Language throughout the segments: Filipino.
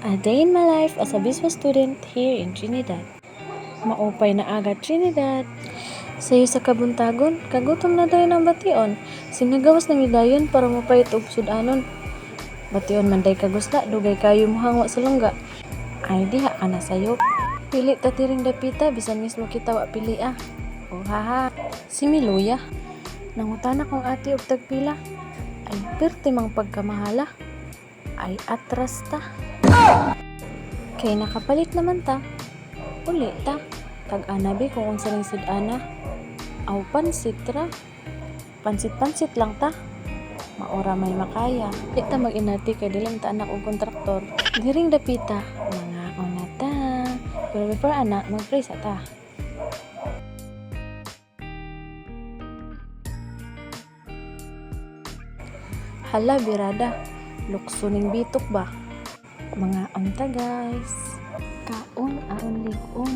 A day in my life as a business student here in Trinidad. Maupay na aga Trinidad. Sayo sa kabuntagon, kagutom na dayon ang bation. Sinagawas na midayon para mapayat og sudanon. Bation man day kagusla, dugay kayo mohangwa sa lungga. Ay diha ka na sayo. Pili ta tiring dapita, bisan mismo kita wa pili ah. Oh haha, si Miluya. Nangutana kong ati og tagpila. Ay perti mang pagkamahala. Ay atras ta. Kay nakapalit naman ta. Uli ta. Tag-anabi kung unsa ning sud-ana. Aw pansit ra. Pansit-pansit lang ta. Maora may makaya. Di ta mag-inati kay dilang ta anak og kontraktor. Diring dapita. Mga ona ta. Pero before anak, mag-pray sa ta. Hala birada. Lukso ning bitok ba? Mga anta guys. Kaon aron ligon.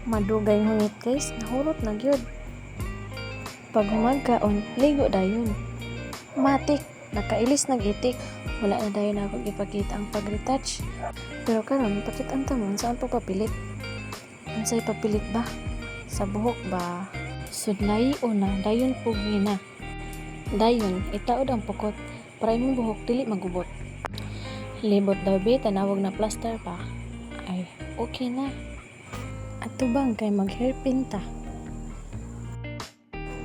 Madugay hungit guys, nahurot na gyud. Pag humagkaon, ligo dayon. Matik, nakailis nag-itik. Wala na dayon ako ipakita ang pag-retouch. Pero karon pakitaan ta mo saan papilit. Unsay papilit ba? Sa buhok ba? Sudlay una, dayon pugi na. Dayon, itaod ang pukot para imong buhok dili magubot. Libot daw be, tanawag na plaster pa. Ay, okay na. Ato bang kay mag-hairpin ta?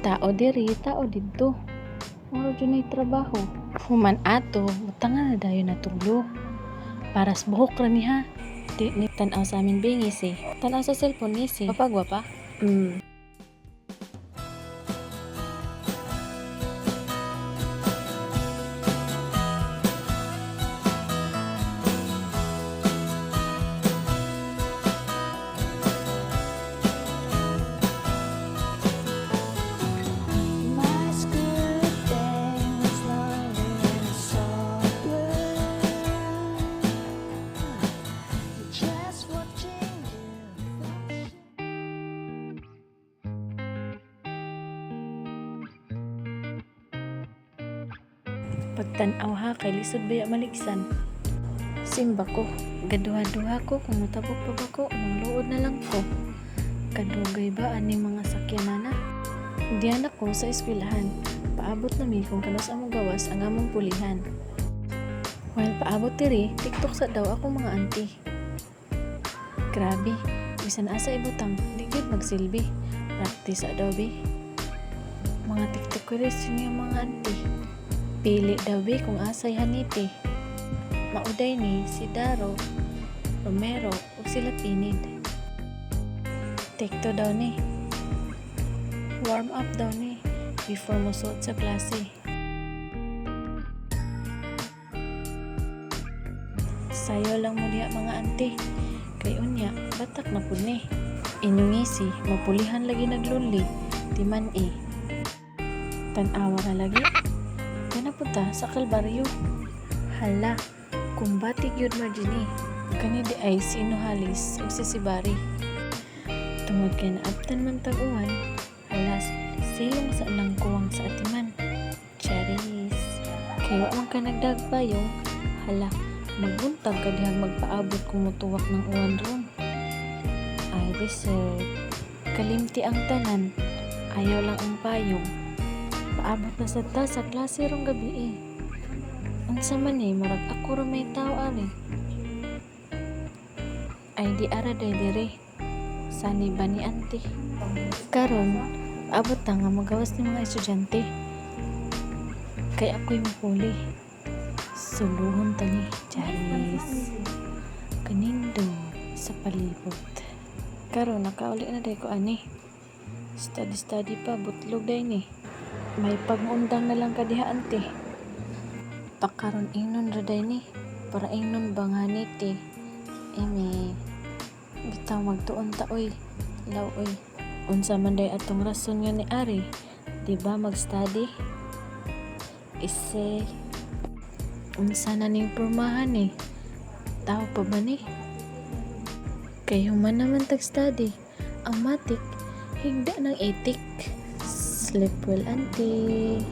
Tao diri, tao didto. Moro dyan ay trabaho. Human ato, butangan na dayon na tulo. Para sa buhok ra niha. Di ni tanaw sa amin bingis eh. Tanaw sa cellphone ni si. Papagwa pa? Pagtanaw ha, kay lisod baya maligsan. Simba ko, gaduha-duha ko, kung mutabok pa ba ko, luod na lang ko. Kadugay ba aning mga sakyanan na? Diyan ako sa eskwelahan, paabot na mi kung kanos ang gawas ang among pulihan. While paabot tiri, tiktok sa daw ako mga auntie. Grabe, bisan asa ibutang, di gyud magsilbi. Practice sa daw be. Mga tiktokeres yun yung mga auntie. Pili daw be kung asay haniti. Mauday ni si Daro, Romero, ug sila pinid. Tekto daw ni. Warm up daw ni before mo suot sa klase. Sayo lang mo diya mga auntie. Kay unya, batak na pud ni. Inyong isi, mapulihan lagi naglunli. Timan Tanawa na lagi. Napunta sa Kalbaryo. Hala, kumbati gyud Margini. Kani di ay sino halis o si Sibari. Tungod kay naabtan man tag-uwan, halas siyong sa nang kuwang sa atiman. Charis. Kaya man ka nagdagpayo, hala, magbuntag ka dihang magpaabot kung mutuwak ng uwan ron. I deserve. Kalimti ang tanan, ayaw lang ang payong. Paabot na sa ta sa klase rong gabi Unsa man marag ako ra may tao ani. Ay di ara day dire. Sani ba ni auntie? Karon, paabot ta nga magawas ni mga estudyante. Kay ako'y mapuli. Suluhon ta ni Charis. Kanindo sa palibot. Karon nakauli na day ko ani. Study pa butlog day ni. May pag-undang na lang kadiha ante. Pakaron ingnon raday ni. Para ingnon bangani ti. Eme. Bitaw magtuon ta oy. Law oy. Unsa man day atong rason nga ni Ari? Diba mag-study? Ise. Unsa na ning pormahan ni? Tao pa ba ni? Kay human naman tag-study. Ang matik, higda ng itik. Sleep well, auntie.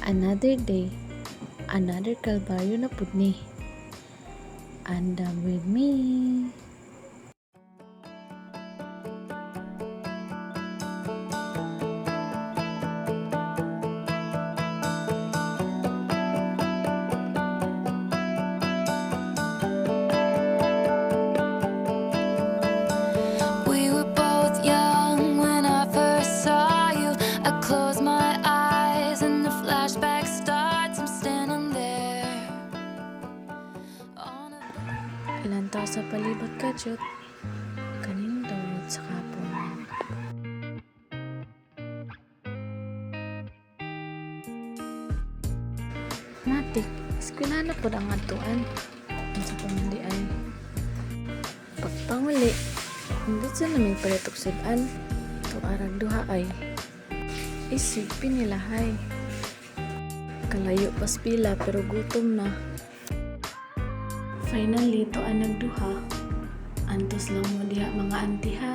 Another day, another kalbaryo na pud ni. Andam with me. We were both young when I first saw you. I close my eyes and the flashback starts. I'm standing there on a Ilantaw sa palibot ka, Jut. Kanindot sa kapon. Matik, eskwela na po ang atuan. Ang sa pamandi ay pagpanguli. Hindi sa namin palitok sudan. Ito arag duha ay isig pinilahay. Kalayo pas pila pero gutom na. Finally, to ang nagduha. Antos lang mo diha mga antiha.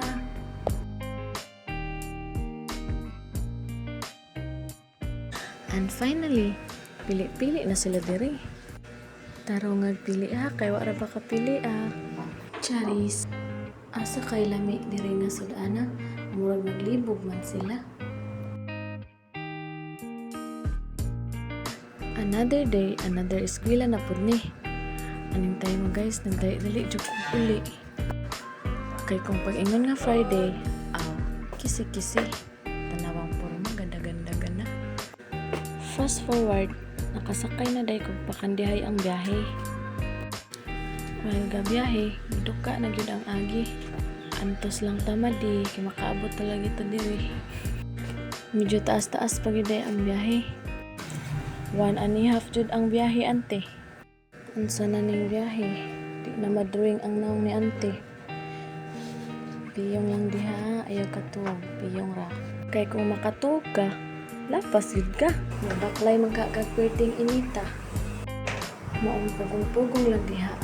And finally, pili-pili na sila diri. Taro nga pili kay wala ba kapili Charis, asa kay lami diri nga sudana, murag naglibog man sila. Another day, another eskwela na pud ni. Aning tayo mo guys, nagdali-dali jud kong uli. Kay kung pag-ingon nga Friday, kisi-kisi. Tanawang porma, ganda-ganda gana. Fast forward, nakasakay na day kung pakandihay ang biyahe. While gabiyahe, duka na gyud ang agi. Antos lang tamadi, kay makaabot talaga ito diri. Medyo taas-taas pa gyud ang biyahe. 1.5 jud ang biyahe, ante. Unsa na ning biyahe? Di na madrawing ang naong ni ante. Piyong lang diha, ayaw katuwag. Piyong ra. Kay kung makatuwag ka, lapas yun ka. Mabaklay magkakagperting inita. Maong pugong-pugong lang diha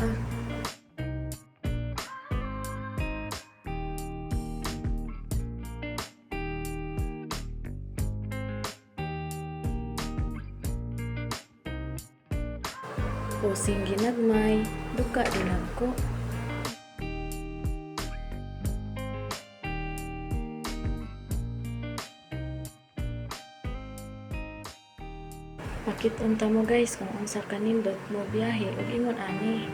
Pusing ginagmay, duka din ako. Pakit unta mo guys kung unsa kanindot mo biyahe ug ingon ani.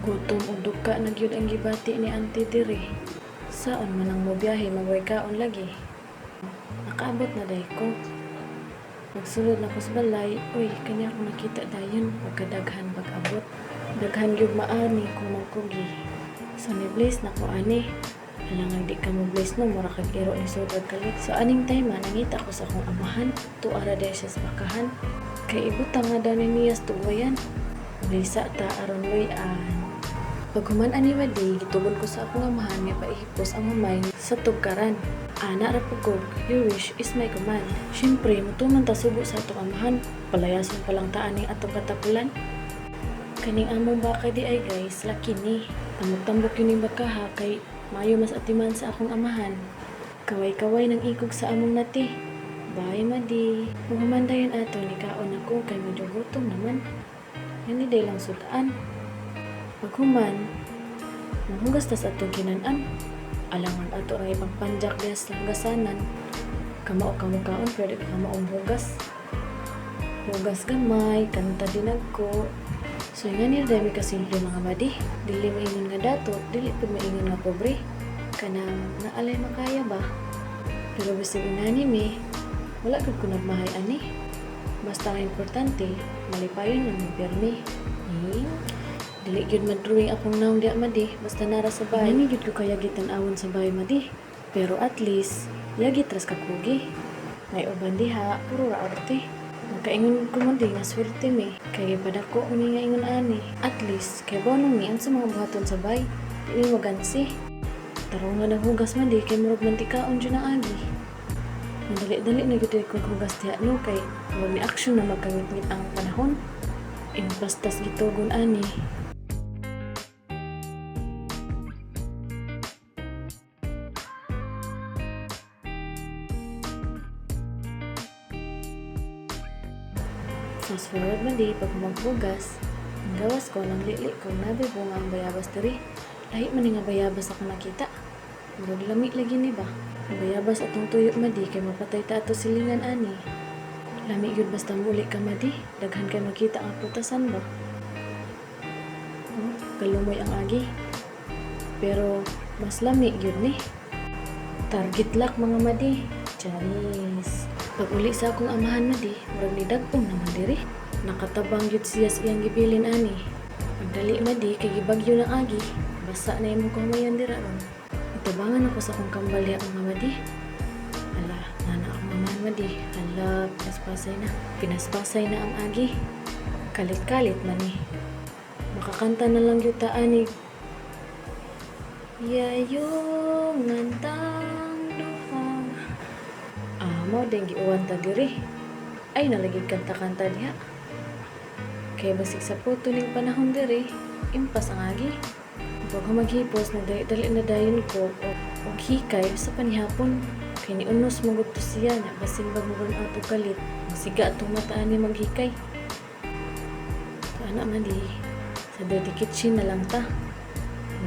Gutom o duka na gyud ang gibati ni Auntie diri. Saon man ang mobiyahe magway kaon lagi. Nakaabot na day ko. Magsulod na ko sa balay, uy, kanya akong nakita dayon pagkadaghan pag-abot. Daghan gyud maani kung magkugi. So ni Blaze na ko ani. Alangan di ka mo Blaze no, mura kag iro ni sudad kalit. So aning time nangita ko sa akong amahan, tuara day siya sa bakahan. Kay ibutang nga daw ni Nias tuwayan. Blisa ta aron wayan. Paghuman ani wadi, gitubon ko sa akong amahan nga paihipos ang mamay sa tugkaran. Ana ra pugog, your wish is my command. Siyempre, mutuman ta subo sa atong amahan. Palayason pa lang ta aning atong katapulan. Kaning among baka di ay guys, laki ni. Tambok-tambok yun yung bakaha kay mayo mas atiman sa akong amahan. Kaway-kaway ng ikog sa among nati. Bye, madi. Muhuman dayon ato ni kaon ako kay medyo gutom naman. Yan day lang sutaan. Paghuman, mahugas ta sa atong kinanan. Alangan ato ang ibang panjak diya sa hugasanan. Kamao kamukaon, pwede ka kamaong hugas. Hugas gamay, kanta dinagko. So nga niya dami kasimple mga madi. Dili maingon nga dato, dili pud maingon nga pobre. Kanang naalay makaya ba? Pero bisig inanime, wala gud ko nagmahay ani. Basta ang importante, malipayon man mo pirmi. Dili gyud madrawing akong naong diya madi, basta nara sa bahay. Hindi gyud ko kaya gitan-awon sa bahay madi. Pero at least, yagi tras kakugi. May uban diha, puro ra arte. Magkaingon ko man di nga swerte mi. Kaya padako uni nga ingon ani. At least, kay bonong niyan sa mga buhaton sa bahay. Dili mo gansi. Tarong nga naghugas man di, kay murag mantikaon dyan na agi. Madali-dali na gyud ko hugas diha no, kay huwag ni action na magkangit-ngit ang panahon. Impastas gitugon ani. Fast forward man di, pag maghugas, ang gawas ko nang lili ko nabi bunga ang bayabas diri. Lahi man nga bayabas ako nakita. Murag lami lagi ni ba? Ang bayabas atong tuyo madi kay mapatay ta ato silingan ani. Lami gyud basta muli ka madi, daghan kay makita ang putasan ba. Kalumoy ang agi. Pero mas lami gyud ni. Target lock mga madi. Charis. Pag uli sa akong amahan madi, murag ni dagpong naman diri. Nakatabang gyud siya sa iyang gibilin ani. Pagdali madi kay gibagyo ng agi, basa na imong kumayan dira ron. Itabangan ako sa akong kambal diha mga madi. Ala, nana akong amahan madi. Ala, pinaspasay na ang agi. Kalit-kalit man ni. Makakanta na lang gyud ta ani. Yayong ngantang duha. Mao din giuwan ta diri. Ay nalagid kanta-kanta diha. Kay basig sa puto ning panahon diri, impas ang agi. Pag maghipos na dali na dayon ko og hikay sa panihapon. Kay niunos magud to siya na basig bag mo ato kalit. Siga atong mataan ni maghikay. Ana man di sa dirty kitchen na lang ta.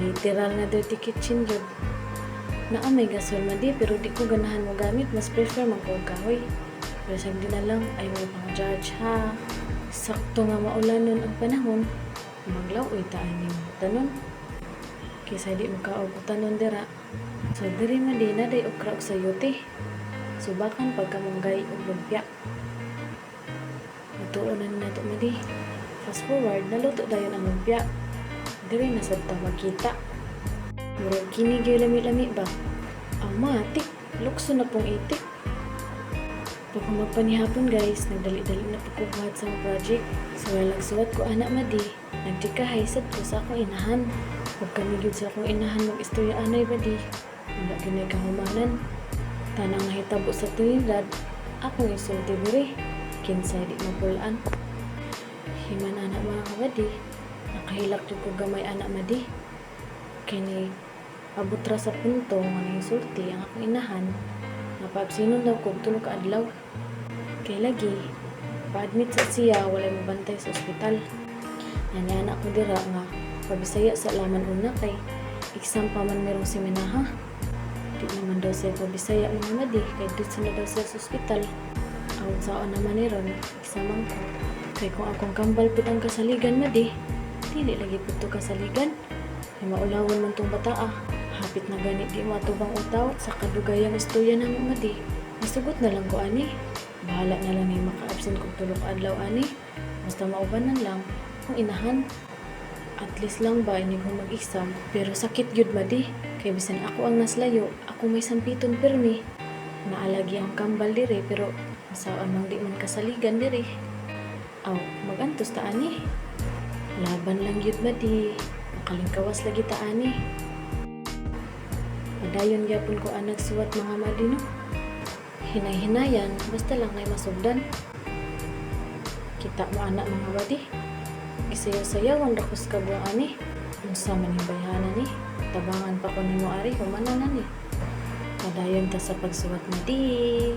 Literal na dirty kitchen jud. Naa may gasol madi pero di ko ganahan mo gamit, mas prefer man ko og kahoy. Pero sa di na lang ay mo pang judge ha. Sakto nga maulanon ang panahon, maglaw-oy taan yung tanon. Kaysa di mo kaog tanon dira. So diri man di na day okra og sayote. Subakan pagkamunggay og lumpia. Matuunan na to madi. Fast forward, naluto dayon ang lumpia. Diri na sad ta makita. Murag kini gyud lami-lami ba? Matik, lukso na pong itik. Pag magpanihapon guys, nagdali-dali na pagkubuhat sa project. So walang suwat ko anak madi, nagtikahay sad ko sa akong inahan. Huwag kami gyud sa akong inahan mag-istorya anay madi. Wala ganay kahumanan. Tanang nahitabo sa Trinidad, akong isulti diri. Kinsay di mapulaan. Himan anak mga kabadi, nakahilak jud ko gamay anak madi. Kini abot ra sa punto nga naisulti ang akong inahan. Napabsinon daw ko tulog ka adlaw. Kay lagi, pa-admit sa siya, walay mabantay sa ospital. Nanyana ko dira nga, pabisaya sa laman una kay exam pa man merong seminaha. Di naman daw siya pabisaya mga madi, kay dito na daw siya sa ospital. Awag saan naman ni ron, examan ko. Kay kung akong kambal pitang kasaligan madi, dili lagi pito kasaligan. Ay maulawon man tong bataa. Hapit na gani di matubang utaw sa kadugayang istorya ng madi. Nasugot na lang ko ani. Bahala na lang ni maka-absent kung tulog adlaw ani. Basta maubanan lang kung inahan. At least lang ba ini ko mag-exam. Pero sakit gyud madi. Kay bisan ako ang naslayo, ako may sampiton pirmi. Naalagi ang kambal diri pero masaan mang di man kasaligan diri. Aw, magantos ta ani. Laban lang gyud madi. Makalingkawas lagi ta ani. Padayon gyapon ko ang nagsuwat mga madi no. Hinay-hinayan, basta lang ay masugdan. Kita mo anak mga madi. Isayaw-sayawan rakos ka buang ani. Unsa man yung bayhanan ni. Tabangan pa ko nimo ari humananan ni. Padayon ta sa pagsuwat madi.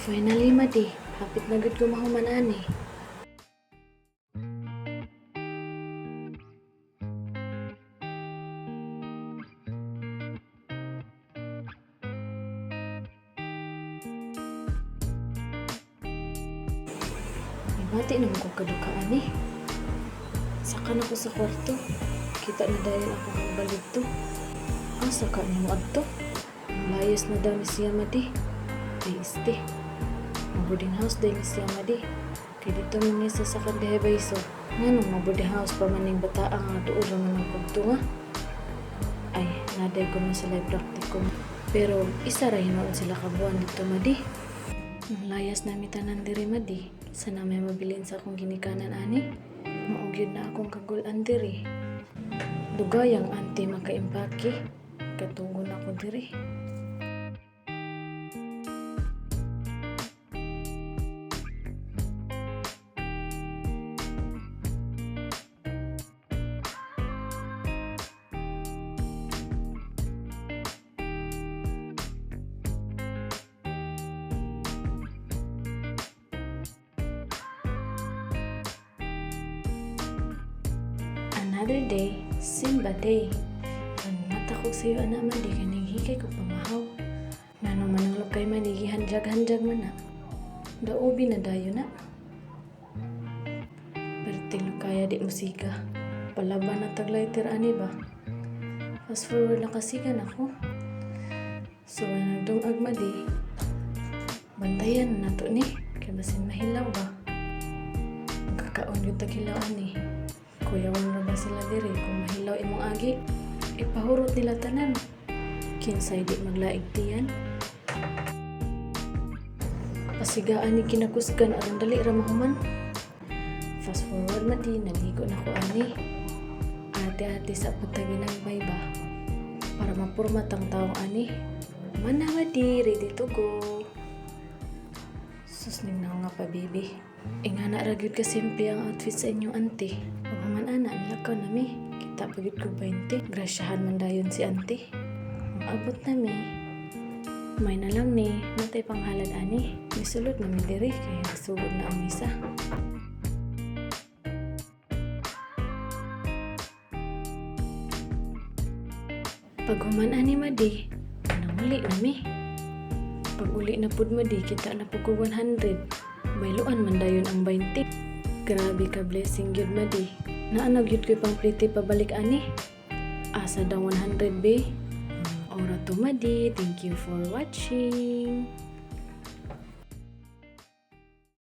Finally, Madi. Hapit na gud ko mahuman ani. Ibati naman ko kadukaan eh. Saka na ko sa kwarto. Kita na dahil ako ang balik to. Ang saka niya mo adto. Layas na daw ni siya Madi. Ay este. Ang boarding house dahil ni siya Madi. Kaya dito mo niya sa kandihay so. Nga nung boarding house pa maning bataang nga doon naman ang kugto nga. Ay, naday ko na sila praktikum. Pero isa ra hinoon sila kabuan dito Madi. Ang layas na mitanan diri Madi. Sana may mabilin sa akong ginikanan ani. Maugyod na akong kagulan diri. Dugay ang auntie makaimpake. Katungon ako diri. Another day, Simba day. Ang mata ko sa'yo, anak man, di ka higay ko pamahaw. Nga naman ang lukay man, di hanjag-hanjag man na. Daubi na dayo na. Pertilo kaya di musika. Palaban na taglayter, ani ba? Fast forward na kasigan ako. So, nagdungag madi. Bantayan na to ni. Kaya basin mahilaw ba? Kakaon yung taghilaw, ani. Kuya, wala ba sila diri kung mahilaw imong agi? Ipahurot nila tanan. Kinsay di maglaig tiyan. Pasigaan ni kinakusgan aron dali ra mahuman. Fast forward madi, naligo na ko ani. Ate-ate sa pagtaginagmay ba? Para mapurmat ang taong ani. Mana madi, ready to go. Susning na nga pa, baby. Ingana ra gyud ka simple ang outfit sa inyong auntie. Human ana, nilakaw na mi. Kita pagit ko 20. Grasyahan man dayon si auntie. Ang abot na mi. May na lang ni, natay panghalad ani. Misulod na mi diri, kaya nagsugod na ang misa. Pag human ani madi, nanguli na mi. Pag uli na pud madi, kita na pud ko 100. Bayluan man dayon ang 20. Grabe ka blessing gyud madi. Naanag yun ko pang pretty pabalik ani. Asa daw 100 be. Ora to madi. Thank you for watching.